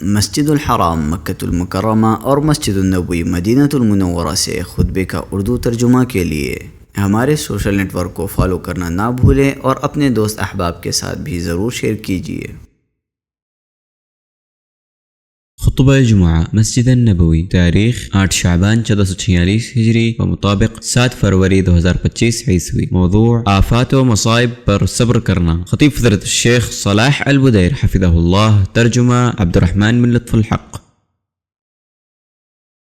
مسجد الحرام مکۃ المکرمہ اور مسجد النبوی مدینہ المنورہ سے خطبے کا اردو ترجمہ کے لیے ہمارے سوشل نیٹ ورک کو فالو کرنا نہ بھولیں اور اپنے دوست احباب کے ساتھ بھی ضرور شیئر کیجیے۔ خطبہ جمعہ مسجد النبوی، تاریخ 8 شعبان 1446 ہجری و مطابق 7 فروری 2025 عیسوی۔ موضوع آفات و مصائب پر صبر کرنا۔ خطیب حضرت الشیخ صلاح البدیر حفظہ اللہ، ترجمہ عبد الرحمن بن لطف الحق۔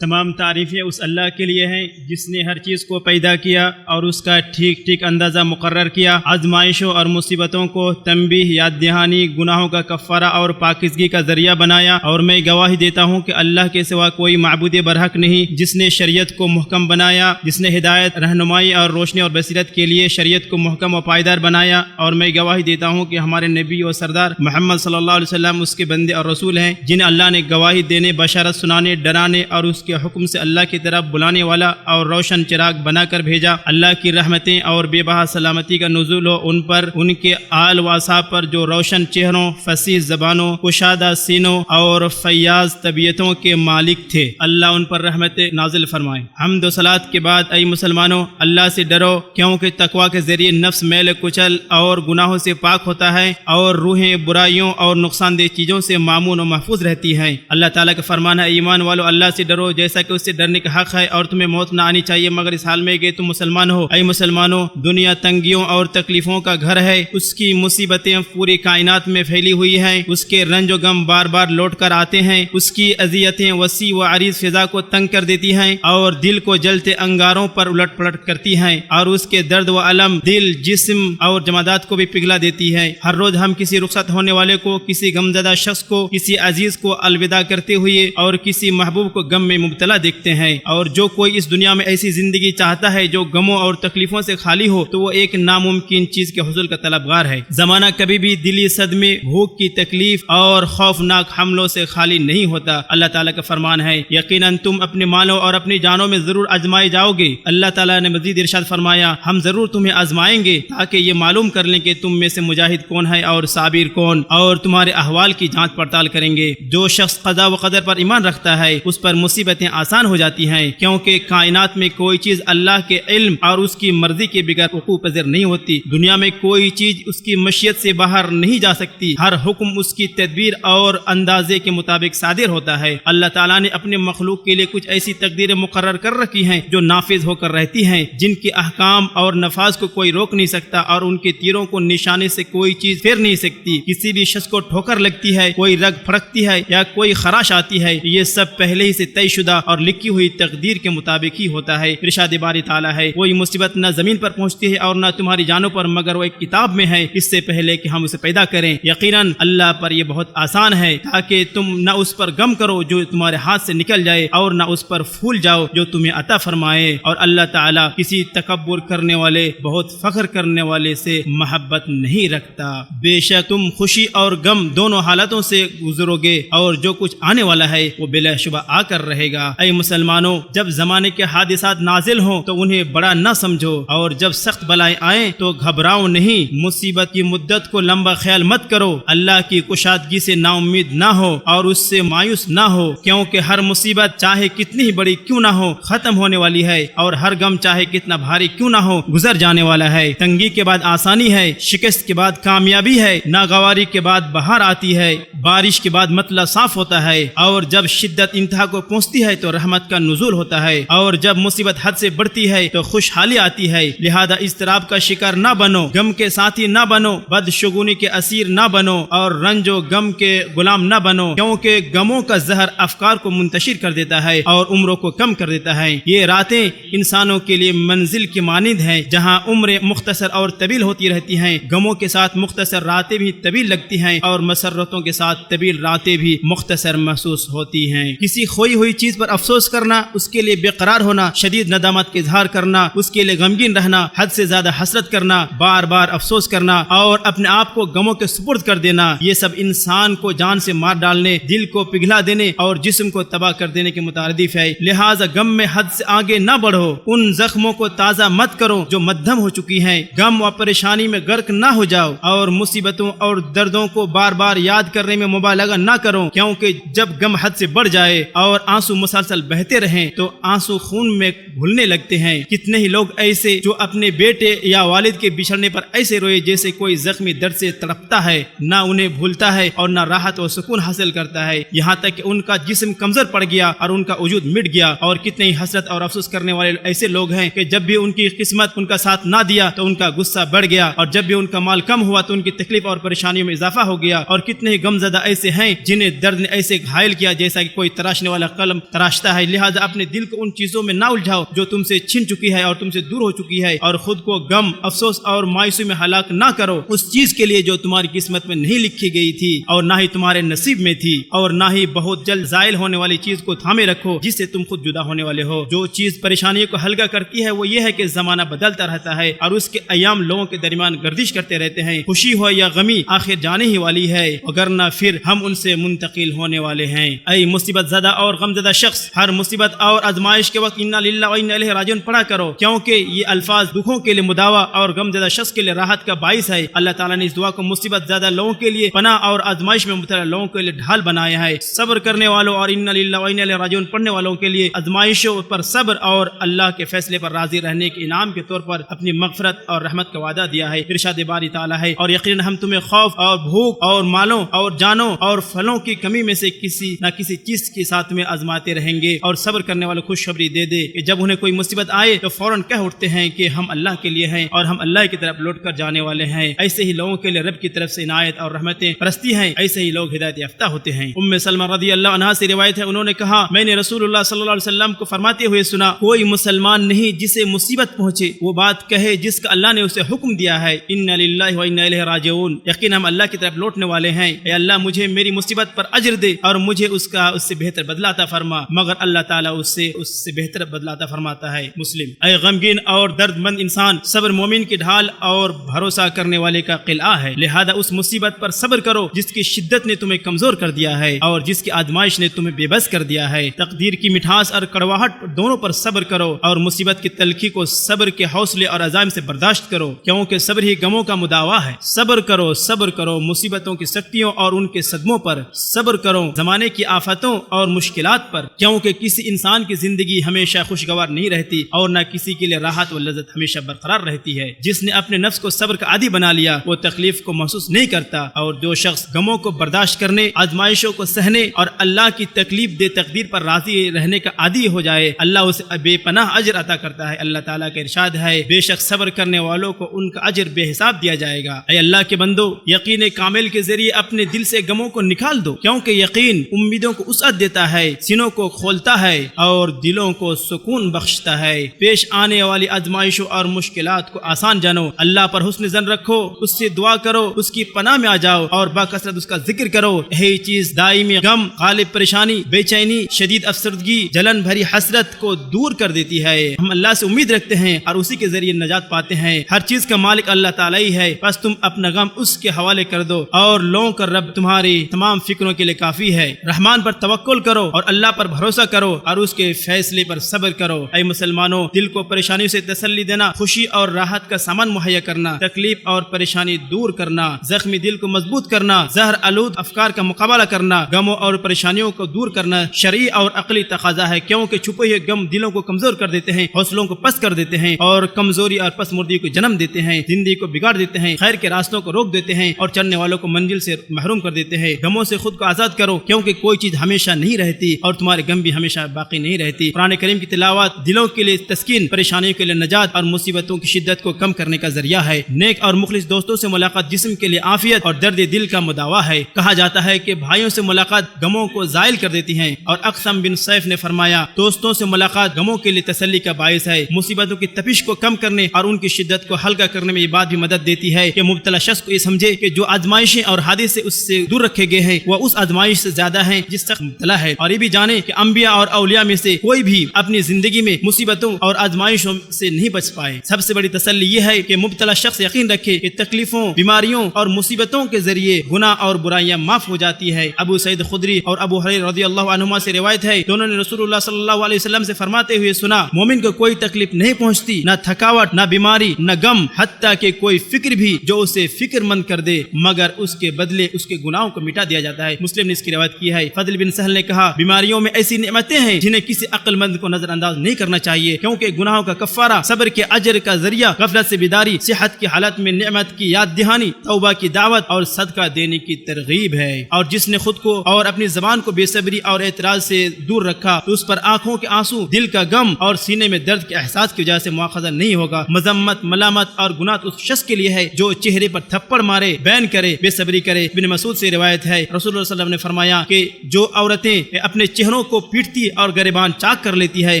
تمام تعریفیں اس اللہ کے لیے ہیں جس نے ہر چیز کو پیدا کیا اور اس کا ٹھیک ٹھیک اندازہ مقرر کیا، آزمائشوں اور مصیبتوں کو تنبیہ، یاد دہانی، گناہوں کا کفارہ اور پاکیزگی کا ذریعہ بنایا، اور میں گواہی دیتا ہوں کہ اللہ کے سوا کوئی معبود برحق نہیں، جس نے شریعت کو محکم بنایا، جس نے ہدایت، رہنمائی اور روشنی اور بصیرت کے لیے شریعت کو محکم و پائیدار بنایا، اور میں گواہی دیتا ہوں کہ ہمارے نبی و سردار محمد صلی اللہ علیہ وسلم اس کے بندے اور رسول ہیں، جنہیں اللہ نے گواہی دینے، بشارت سنانے، ڈرانے اور اس کے حکم سے اللہ کی طرف بلانے والا اور روشن چراغ بنا کر بھیجا۔ اللہ کی رحمتیں اور بے بہا سلامتی کا نزول ہو ان پر، ان کے آل و اصحاب پر جو روشن چہروں، فصیح زبانوں، کشادہ سینوں اور فیاض طبیعتوں کے مالک تھے۔ اللہ ان پر رحمت نازل فرمائے۔ حمد و صلات کے بعد اے مسلمانوں، اللہ سے ڈرو، کیونکہ تقوی کے ذریعے نفس میل کچل اور گناہوں سے پاک ہوتا ہے اور روحیں برائیوں اور نقصان دہ چیزوں سے مامون و محفوظ رہتی ہیں۔ اللہ تعالیٰ کا فرمان ہے، ایمان والو اللہ سے ڈرو جیسا کہ اس سے ڈرنے کا حق ہے، اور تمہیں موت نہ آنی چاہیے مگر اس حال میں کہ تم مسلمان ہو۔ اے مسلمانوں، دنیا تنگیوں اور تکلیفوں کا گھر ہے، اس کی مصیبتیں پوری کائنات میں پھیلی ہوئی ہیں، اس کے رنج و غم بار بار لوٹ کر آتے ہیں، اس کی اذیتیں وسیع و عریض فضا کو تنگ کر دیتی ہیں اور دل کو جلتے انگاروں پر الٹ پلٹ کرتی ہیں، اور اس کے درد و الم دل، جسم اور جمادات کو بھی پگھلا دیتی ہے۔ ہر روز ہم کسی رخصت ہونے والے کو، کسی غمزدہ شخص کو، کسی عزیز کو الوداع کرتے ہوئے اور کسی محبوب کو غم میں مبتلا دیکھتے ہیں، اور جو کوئی اس دنیا میں ایسی زندگی چاہتا ہے جو غموں اور تکلیفوں سے خالی ہو تو وہ ایک ناممکن چیز کے حصول کا طلبگار ہے۔ زمانہ کبھی بھی دلی صدمے، بھوک کی تکلیف اور خوفناک حملوں سے خالی نہیں ہوتا۔ اللہ تعالیٰ کا فرمان ہے، یقیناً تم اپنے مالوں اور اپنی جانوں میں ضرور آزمائے جاؤ گے۔ اللہ تعالیٰ نے مزید ارشاد فرمایا، ہم ضرور تمہیں آزمائیں گے تاکہ یہ معلوم کر لیں کہ تم میں سے مجاہد کون ہے اور صابر کون، اور تمہارے احوال کی جانچ پڑتال کریں گے۔ جو شخص قضا و قدر پر ایمان رکھتا ہے اس پر مصیبتیں آسان ہو جاتی ہیں، کیونکہ کائنات میں کوئی چیز اللہ کے علم اور اس کی مرضی کے بغیر وقوع پذیر نہیں ہوتی۔ دنیا میں کوئی چیز اس کی مشیت سے باہر نہیں جا سکتی، ہر حکم اس کی تدبیر اور اندازے کے مطابق صادر ہوتا ہے۔ اللہ تعالیٰ نے اپنے مخلوق کے لیے کچھ ایسی تقدیریں مقرر کر رکھی ہیں جو نافذ ہو کر رہتی ہیں، جن کے احکام اور نفاذ کو کوئی روک نہیں سکتا، اور ان کے تیروں کو نشانے سے کوئی چیز پھیر نہیں سکتی۔ کسی بھی شخص کو ٹھوکر لگتی ہے، کوئی رگ پھڑکتی ہے یا کوئی خراش آتی ہے، یہ سب پہلے ہی سے طے شدہ اور لکھی ہوئی تقدیر کے مطابق ہی ہوتا ہے۔ ارشاد باری تعالیٰ ہے، کوئی مصیبت نہ زمین پر پہنچتی ہے اور نہ تمہاری جانوں پر مگر وہ ایک کتاب میں ہے اس سے پہلے کہ ہم اسے پیدا کریں۔ یقیناً اللہ پر یہ بہت آسان ہے تاکہ تم نہ اس پر غم کرو جو تمہارے ہاتھ سے نکل جائے اور نہ اس پر پھول جاؤ جو تمہیں عطا فرمائے، اور اللہ تعالیٰ کسی تکبر کرنے والے، بہت فخر کرنے والے سے محبت نہیں رکھتا۔ بے شک تم خوشی اور غم دونوں حالتوں سے گزرو گے، اور جو کچھ آنے والا ہے وہ بلا شبہ آ کر رہے گا۔ اے مسلمانوں، جب زمانے کے حادثات نازل ہوں تو انہیں بڑا نہ سمجھو، اور جب سخت بلائیں آئیں تو گھبراؤ نہیں۔ مصیبت کی مدت کو لمبا خیال مت کرو، اللہ کی کشادگی سے نا امید نہ ہو اور اس سے مایوس نہ ہو، کیونکہ ہر مصیبت چاہے کتنی ہی بڑی کیوں نہ ہو ختم ہونے والی ہے، اور ہر غم چاہے کتنا بھاری کیوں نہ ہو گزر جانے والا ہے۔ تنگی کے بعد آسانی ہے، شکست کے بعد کامیابی ہے، ناگواری کے بعد بہار آتی ہے، بارش کے بعد مطلع صاف ہوتا ہے، اور جب شدت انتہا کو پہنچتی ہے تو رحمت کا نزول ہوتا ہے، اور جب مصیبت حد سے بڑھتی ہے تو خوشحالی آتی ہے۔ لہذا اضطراب کا شکار نہ بنو، غم کے ساتھی نہ بنو، بدشگونی کے اسیر نہ بنو، اور رنج و غم کے غلام نہ بنو، کیونکہ غموں کا زہر افکار کو منتشر کر دیتا ہے اور عمروں کو کم کر دیتا ہے۔ یہ راتیں انسانوں کے لیے منزل کی مانند ہیں جہاں عمریں مختصر اور طویل ہوتی رہتی ہیں، غموں کے ساتھ مختصر راتیں بھی طویل لگتی ہیں اور مسرتوں کے ساتھ طویل راتیں بھی مختصر محسوس ہوتی ہیں۔ کسی کھوئی ہوئی چیز چیز پر افسوس کرنا، اس کے لیے بے قرار ہونا، شدید ندامت کا اظہار کرنا، اس کے لیے غمگین رہنا، حد سے زیادہ حسرت کرنا، بار بار افسوس کرنا اور اپنے آپ کو غموں کے سپرد کر دینا، یہ سب انسان کو جان سے مار ڈالنے، دل کو پگھلا دینے اور جسم کو تباہ کر دینے کے مترادف ہے۔ لہٰذا غم میں حد سے آگے نہ بڑھو، ان زخموں کو تازہ مت کرو جو مدھم ہو چکی ہیں، غم اور پریشانی میں غرق نہ ہو جاؤ اور مصیبتوں اور دردوں کو بار بار یاد کرنے میں مبالغہ نہ کرو، کیونکہ جب غم حد سے بڑھ جائے اور آنسو مسلسل بہتے رہیں تو آنسو خون میں گھلنے لگتے ہیں۔ کتنے ہی لوگ ایسے جو اپنے بیٹے یا والد کے بچھڑنے پر ایسے روئے جیسے کوئی زخمی درد سے تڑپتا ہے، نہ انہیں بھولتا ہے اور نہ راحت و سکون حاصل کرتا ہے، یہاں تک کہ ان کا جسم کمزور پڑ گیا اور ان کا وجود مٹ گیا۔ اور کتنے ہی حسرت اور افسوس کرنے والے ایسے لوگ ہیں کہ جب بھی ان کی قسمت ان کا ساتھ نہ دیا تو ان کا غصہ بڑھ گیا، اور جب بھی ان کا مال کم ہوا تو ان کی تکلیف اور پریشانیوں میں اضافہ ہو گیا۔ اور کتنے ہی غم زدہ ایسے ہیں جنہیں درد نے ایسے گھائل کیا جیسا کہ کوئی تراشنے والا قلم تراشتا ہے۔ لہٰذا اپنے دل کو ان چیزوں میں نہ الجھاؤ جو تم سے چھن چکی ہے اور تم سے دور ہو چکی ہے، اور خود کو غم، افسوس اور مایوسی میں ہلاک نہ کرو اس چیز کے لیے جو تمہاری قسمت میں نہیں لکھی گئی تھی اور نہ ہی تمہارے نصیب میں تھی، اور نہ ہی بہت جلد زائل ہونے والی چیز کو تھامے رکھو جس سے تم خود جدا ہونے والے ہو۔ جو چیز پریشانیوں کو ہلکا کرتی ہے وہ یہ ہے کہ زمانہ بدلتا رہتا ہے اور اس کے ایام لوگوں کے درمیان گردش کرتے رہتے ہیں، خوشی ہو یا غمی آخر جانے ہی والی ہے، وگرنہ پھر ہم ان سے منتقل ہونے والے ہیں۔ اے مصیبت زدہ اور غم زدہ شخص، ہر مصیبت اور آزمائش کے وقت انا للہ و انا الیہ راجعون پڑھا کرو، کیونکہ یہ الفاظ دکھوں کے لیے مداوا اور غم زدہ شخص کے لیے راحت کا باعث ہے۔ اللہ تعالیٰ نے اس دعا کو مصیبت زدہ لوگوں کے لیے پناہ اور آزمائش میں مبتلا لوگوں کے لیے ڈھال بنایا ہے۔ صبر کرنے والوں اور انا للہ و انا الیہ راجعون پڑھنے والوں کے لیے آزمائشوں پر صبر اور اللہ کے فیصلے پر راضی رہنے کے انعام کے طور پر اپنی مغفرت اور رحمت کا وعدہ دیا ہے۔ ارشاد باری تعالیٰ ہے، اور یقیناً ہم تمہیں خوف اور بھوک اور مالوں اور جانوں اور پھلوں کی کمی میں سے کسی نہ کسی چیز کے ساتھ میں آزماتے رہیں گے، اور صبر کرنے والوں کو خوشخبری دے دے کہ جب انہیں کوئی مصیبت آئے تو فوراً کہہ اٹھتے ہیں کہ ہم اللہ کے لیے ہیں اور ہم اللہ کی طرف لوٹ کر جانے والے ہیں۔ ایسے ہی لوگوں کے لیے رب کی طرف سے عنایت اور رحمتیں پرستی ہیں، ایسے ہی لوگ ہدایت یافتہ ہوتے ہیں۔ ام سلمہ رضی اللہ عنہا سے روایت ہے، انہوں نے کہا میں نے رسول اللہ صلی اللہ علیہ وسلم کو فرماتے ہوئے سنا، کوئی مسلمان نہیں جسے مصیبت پہنچے وہ بات کہے جس کا اللہ نے اسے حکم دیا ہے، انا للہ و انا الیہ راجعون، یقینا ہم اللہ کی طرف لوٹنے والے ہیں۔ اے اللہ مجھے میری مصیبت پر اجر دے اور مجھے اس سے بہتر بدلہ عطا فرما، مگر اللہ تعالیٰ اس سے بہتر بدلہ عطا فرماتا ہے۔ مسلم۔ اے غمگین اور درد مند انسان، صبر مومن کی ڈھال اور بھروسہ کرنے والے کا قلعہ ہے، لہذا اس مصیبت پر صبر کرو جس کی شدت نے تمہیں کمزور کر دیا ہے اور جس کی آزمائش نے تمہیں بے بس کر دیا ہے۔ تقدیر کی مٹھاس اور کڑواہٹ دونوں پر صبر کرو اور مصیبت کی تلخی کو صبر کے حوصلے اور عزائم سے برداشت کرو، کیونکہ صبر ہی غموں کا مداوا ہے۔ صبر کرو مصیبتوں کی سختیوں اور ان کے صدموں پر، صبر کرو زمانے کی آفتوں اور مشکلات پر، کیونکہ کسی انسان کی زندگی ہمیشہ خوشگوار نہیں رہتی اور نہ کسی کے لیے راحت و لذت ہمیشہ برقرار رہتی ہے۔ جس نے اپنے نفس کو صبر کا عادی بنا لیا وہ تکلیف کو محسوس نہیں کرتا، اور جو شخص غموں کو برداشت کرنے، آزمائشوں کو سہنے اور اللہ کی تکلیف دے تقدیر پر راضی رہنے کا عادی ہو جائے، اللہ اسے بے پناہ اجر عطا کرتا ہے۔ اللہ تعالیٰ کا ارشاد ہے، بے شک صبر کرنے والوں کو ان کا اجر بے حساب دیا جائے گا۔ اے اللہ کے بندو، یقین کامل کے ذریعے اپنے دل سے غموں کو نکال دو، کیونکہ یقین امیدوں کو وسعت دیتا ہے، سینوں کو کھولتا ہے اور دلوں کو سکون بخشتا ہے۔ پیش آنے والی آزمائشوں اور مشکلات کو آسان جانو، اللہ پر حسن ظن رکھو، اس سے دعا کرو، اس کی پناہ میں آ جاؤ اور باکثرت اس کا ذکر کرو۔ یہی چیز دائمی غم، غالب پریشانی، بے چینی، شدید افسردگی، جلن بھری حسرت کو دور کر دیتی ہے۔ ہم اللہ سے امید رکھتے ہیں اور اسی کے ذریعے نجات پاتے ہیں۔ ہر چیز کا مالک اللہ تعالیٰ ہی ہے، بس تم اپنا غم اس کے حوالے کر دو اور لوگوں کا رب تمہاری تمام فکروں کے لیے کافی ہے۔ رحمان پر توکل کرو اور اللہ پر بھروسہ کرو اور اس کے فیصلے پر صبر کرو۔ اے مسلمانوں، دل کو پریشانیوں سے تسلی دینا، خوشی اور راحت کا سامان مہیا کرنا، تکلیف اور پریشانی دور کرنا، زخمی دل کو مضبوط کرنا، زہر آلود افکار کا مقابلہ کرنا، غموں اور پریشانیوں کو دور کرنا شرعی اور عقلی تقاضا ہے، کیونکہ چھپے ہوئے غم دلوں کو کمزور کر دیتے ہیں، حوصلوں کو پست کر دیتے ہیں اور کمزوری اور پس مردی کو جنم دیتے ہیں، زندگی کو بگاڑ دیتے ہیں، خیر کے راستوں کو روک دیتے ہیں اور چلنے والوں کو منزل سے محروم کر دیتے ہیں۔ غموں سے خود کو آزاد کرو، کیونکہ کوئی چیز ہمیشہ نہیں رہتی اور تمہارے غم بھی ہمیشہ باقی نہیں رہتی۔ قرآن کریم کی تلاوت دلوں کے لیے تسکین، پریشانیوں کے لیے نجات اور مصیبتوں کی شدت کو کم کرنے کا ذریعہ ہے۔ نیک اور مخلص دوستوں سے ملاقات جسم کے لیے عافیت اور درد دل کا مداوا ہے۔ کہا جاتا ہے کہ بھائیوں سے ملاقات غموں کو زائل کر دیتی ہیں، اور اقسم بن سیف نے فرمایا، دوستوں سے ملاقات غموں کے لیے تسلی کا باعث ہے۔ مصیبتوں کی تپش کو کم کرنے اور ان کی شدت کو ہلکا کرنے میں یہ بات بھی مدد دیتی ہے کہ مبتلا شخص کو یہ سمجھے کہ جو آزمائشیں اور حادثے اس سے دور رکھے گئے ہیں وہ اس آزمائش سے زیادہ ہیں جس سے مبتلا ہے، اور یہ بھی جانے کہ انبیاء اور اولیاء میں سے کوئی بھی اپنی زندگی میں مصیبتوں اور آزمائشوں سے نہیں بچ پائے۔ سب سے بڑی تسلی یہ ہے کہ مبتلا شخص یقین رکھے کہ تکلیفوں، بیماریوں اور مصیبتوں کے ذریعے گناہ اور برائیاں معاف ہو جاتی ہے۔ ابو سعید خدری اور ابو ہریرہ رضی اللہ عنہما سے روایت ہے، دونوں نے رسول اللہ صلی اللہ علیہ وسلم سے فرماتے ہوئے سنا، مومن کو کوئی تکلیف نہیں پہنچتی، نہ تھکاوٹ، نہ بیماری، نہ غم، حتیٰ کہ کوئی فکر بھی جو اسے فکر مند کر دے، مگر اس کے بدلے اس کے گناہوں کو مٹا دیا جاتا ہے۔ مسلم نے اس کی روایت کی ہے۔ فضل بن سہل نے کہا، بیماریوں میں ایسی نعمتیں ہیں جنہیں کسی عقل مند کو نظر انداز نہیں کرنا چاہیے، کیونکہ گناہوں کا کفارہ، صبر کے اجر کا ذریعہ، غفلت سے بیداری، صحت کی حالت میں نعمت کی یاد دہانی، توبہ کی دعوت اور صدقہ دینے کی ترغیب ہے۔ اور جس نے خود کو اور اپنی زبان کو بے صبری اور اعتراض سے دور رکھا تو اس پر آنکھوں کے آنسو، دل کا غم اور سینے میں درد کے احساس کی وجہ سے مواخذہ نہیں ہوگا۔ مذمت، ملامت اور گناہ اس شخص کے لیے ہے جو چہرے پر تھپڑ مارے، بین کرے، بے صبری کرے۔ ابن مسعود سے روایت ہے، رسول اللہ صلی اللہ علیہ وسلم نے فرمایا کہ جو عورتیں اپنے چہروں کو پیٹتی اور گریبان چاک کر لیتی ہے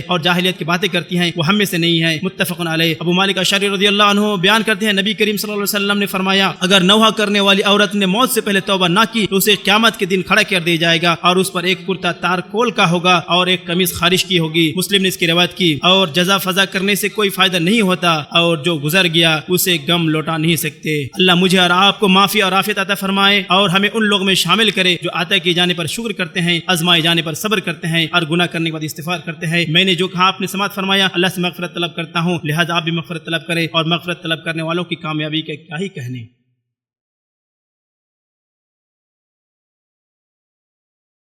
اور جاہلیت کی باتیں کرتی ہیں وہ ہم میں سے نہیں ہے۔ متفق علیہ۔ ابو مالک اشعری رضی اللہ عنہ بیان کرتے ہیں، نبی کریم صلی اللہ علیہ وسلم نے فرمایا، اگر نوحہ کرنے والی عورت نے موت سے پہلے توبہ نہ کی تو اسے قیامت کے دن کھڑا کر دیا جائے گا اور اس پر ایک کرتا تارکول کا ہوگا اور ایک قمیص خارش کی ہوگی۔ مسلم نے اس کی روایت کی۔ اور جزا فضا کرنے سے کوئی فائدہ نہیں ہوتا اور جو گزر گیا اسے غم لوٹا نہیں سکتے۔ اللہ مجھے اور آپ کو معافی اور عافیت عطا فرمائے اور ہمیں ان لوگوں میں شامل کرے جو عطا کیے جانے پر شکر کرتے ہیں، آزمائے جانے پر صبر کرتے ہیں اور گناہ کرنے کے بعد استغفار کرتے ہیں۔ میں نے جو کہا آپ نے سماعت فرمایا، اللہ سے مغفرت طلب کرتا ہوں، لہذا آپ بھی مغفرت طلب کریں، اور مغفرت طلب کرنے والوں کی کامیابی کے کیا ہی کہنے۔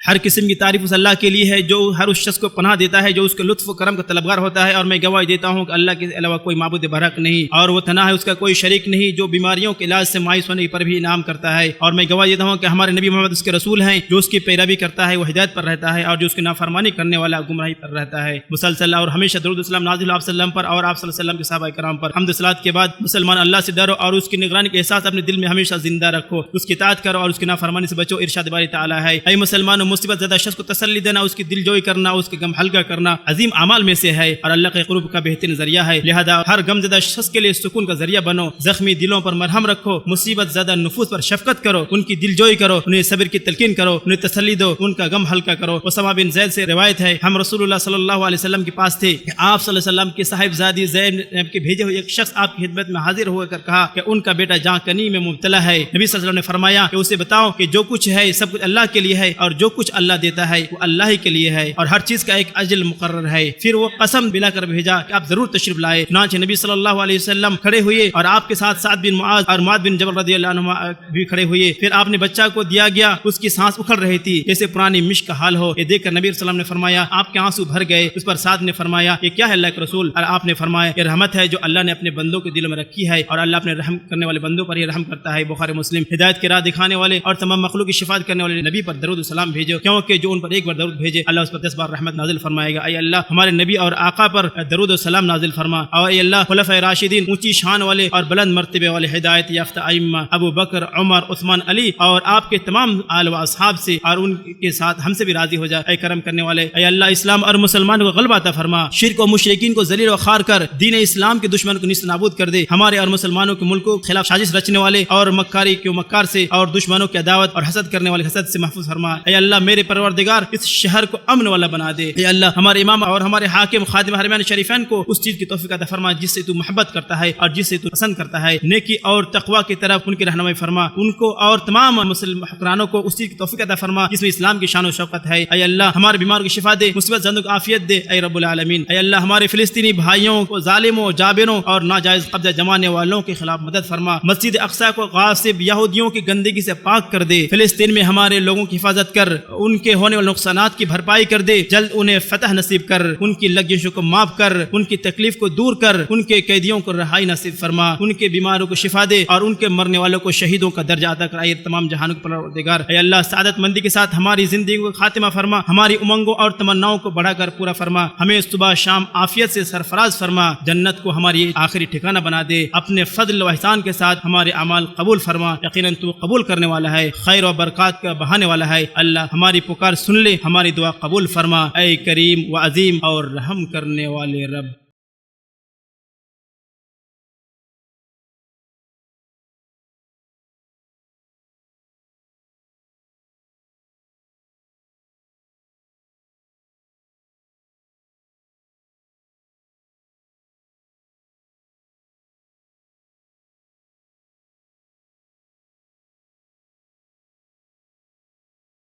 ہر قسم کی تعریف اس اللہ کے لیے ہے جو ہر اس شخص کو پناہ دیتا ہے جو اس کے لطف و کرم کا طلبگار ہوتا ہے، اور میں گواہی دیتا ہوں کہ اللہ کے علاوہ کوئی معبود برحق نہیں اور وہ تنہا ہے، اس کا کوئی شریک نہیں، جو بیماریوں کے علاج سے مایوس ہونے پر بھی انعام کرتا ہے۔ اور میں گواہی دیتا ہوں کہ ہمارے نبی محمد اس کے رسول ہیں، جو اس کی پیروی کرتا ہے وہ ہدایت پر رہتا ہے اور جو اس کی نافرمانی کرنے والا گمراہی پر رہتا ہے۔ مسلسل اور ہمیشہ درود السلام نازل آپ صلی اللہ علیہ وسلم پر اور آپ صلی اللہ علیہ وسلم کے صحابہ کرام پر۔ حمد و صلوات کے بعد مسلمان اللہ سے ڈرو اور اس کی نگرانی کا احساس اپنے دل میں ہمیشہ زندہ رکھو، اس کی اطاعت کرو اور اس کی نافرمانی سے بچو۔ ارشاد باری تعالی ہے، اے مسلمانوں، مصیبت زدہ شخص کو تسلی دینا، اس کی دل جوئی کرنا، اس کے غم ہلکا کرنا عظیم اعمال میں سے ہے اور اللہ کے قرب کا بہترین ذریعہ ہے، لہذا ہر غم زدہ شخص کے لیے سکون کا ذریعہ بنو، زخمی دلوں پر مرہم رکھو، مصیبت زدہ نفوس پر شفقت کرو، ان کی دل جوئی کرو، انہیں صبر کی تلقین کرو، انہیں تسلی دو، ان کا غم ہلکا کرو۔ اسامہ بن زید سے روایت ہے، ہم رسول اللہ صلی اللہ علیہ وسلم کے پاس تھے کہ آپ صلی اللہ علیہ وسلم کے صاحبزادی زینب کے بھیجے ہوئے ایک شخص آپ کی خدمت میں حاضر ہو کر کہا کہ ان کا بیٹا جان کنی میں مبتلا ہے۔ نبی صلی اللہ علیہ وسلم نے فرمایا کہ اسے بتاؤ کہ جو کچھ ہے سب کچھ اللہ کے لیے ہے اور جو کچھ اللہ دیتا ہے وہ اللہ ہی کے لیے ہے اور ہر چیز کا ایک اجل مقرر ہے۔ پھر وہ قسم دلا کر بھیجا کہ آپ ضرور تشریف لائے۔ چنانچہ نبی صلی اللہ علیہ وسلم کھڑے ہوئے اور آپ کے ساتھ سعد بن معاذ اور معاذ بن جبل رضی اللہ عنہما بھی کھڑے ہوئے۔ پھر آپ نے بچہ کو دیا گیا، اس کی سانس اکھڑ رہی تھی جیسے پرانی مشک کا حال ہو۔ یہ دیکھ کر نبی صلی اللہ علیہ وسلم نے فرمایا آپ کے آنسو بھر گئے۔ اس پر سعد نے فرمایا یہ کیا ہے اللہ کے رسول؟ اور آپ نے فرمایا یہ رحمت ہے جو اللہ نے اپنے بندوں کے دلوں میں رکھی ہے اور اللہ اپنے رحم کرنے والے بندوں پر یہ رحم کرتا ہے۔ بخاری مسلم۔ ہدایت کی راہ دکھانے والے اور تمام مخلوق کی شفاعت کرنے والے نبی پر درود و سلام بھیجو، کیونکہ جو ان پر ایک بار درود بھیجے اللہ اس پر 10 بار رحمت نازل فرمائے گا۔ اے اللہ ہمارے نبی اور آقا پر درود و سلام نازل فرما، اور اے اللہ خلفائے راشدین اونچی شان والے اور بلند مرتبے والے ہدایت یافتہ ائمہ ابو بکر، عمر، عثمان، علی اور آپ کے تمام آل و اصحاب سے اور ان کے ساتھ ہم سے بھی راضی ہو جائے۔ اے کرم کرنے والے، اے اللہ اسلام اور مسلمانوں کو غلبہ عطا فرما، شرک و مشرکین کو ذلیل و خوار کر دین اسلام کے دشمن کو نیست نابود کر دے، ہمارے اور مسلمانوں کے ملکوں کے خلاف سازش رچنے والے اور مکاری کے مکار سے اور دشمنوں کی عداوت اور حسد کرنے والے حسد سے محفوظ فرما۔ اے اللہ میرے پروردگار اس شہر کو امن والا بنا دے۔ اے اللہ ہمارے امام اور ہمارے حاکم خادم حرمین شریفین کو اس چیز کی توفیق عطا فرما جس سے تو محبت کرتا ہے اور جس سے تو پسند کرتا ہے، نیکی اور تقوی کی طرف ان کی رہنمائی فرما، ان کو اور تمام مسلم حکمرانوں کو اس چیز کی توفیق عطا فرما جس میں اسلام کی شان و شوکت ہے۔ اے اللہ ہمارے بیماروں کی شفا دے، مصیبت زدوں کو عافیت دے اے رب العالمین۔ اے اللہ ہمارے فلسطینی بھائیوں کو ظالموں، جابروں اور ناجائز قبضہ جمانے والوں کے خلاف مدد فرما، مسجد اقصی کو غاصب یہودیوں کی گندگی سے پاک کر دے، فلسطین میں ہمارے لوگوں کی حفاظت کر، ان کے ہونے والے نقصانات کی بھرپائی کر دے، جلد انہیں فتح نصیب کر، ان کی لغزشوں کو معاف کر، ان کی تکلیف کو دور کر، ان کے قیدیوں کو رہائی نصیب فرما، ان کے بیماروں کو شفا دے اور ان کے مرنے والوں کو شہیدوں کا درجہ عطا کر۔ اے تمام جہانوں کے پروردگار، اے اللہ سعادت مندی کے ساتھ ہماری زندگی کو خاتمہ فرما، ہماری امنگوں اور تمناؤں کو بڑھا کر پورا فرما، ہمیں صبح شام عافیت سے سرفراز فرما، جنت کو ہماری آخری ٹھکانہ بنا دے، اپنے فضل و احسان کے ساتھ ہمارے اعمال قبول فرما، یقیناً تو قبول کرنے والا ہے، خیر و برکات کا بہانے والا ہے۔ اللہ ہماری پکار سن لے، ہماری دعا قبول فرما، اے کریم و عظیم اور رحم کرنے والے رب۔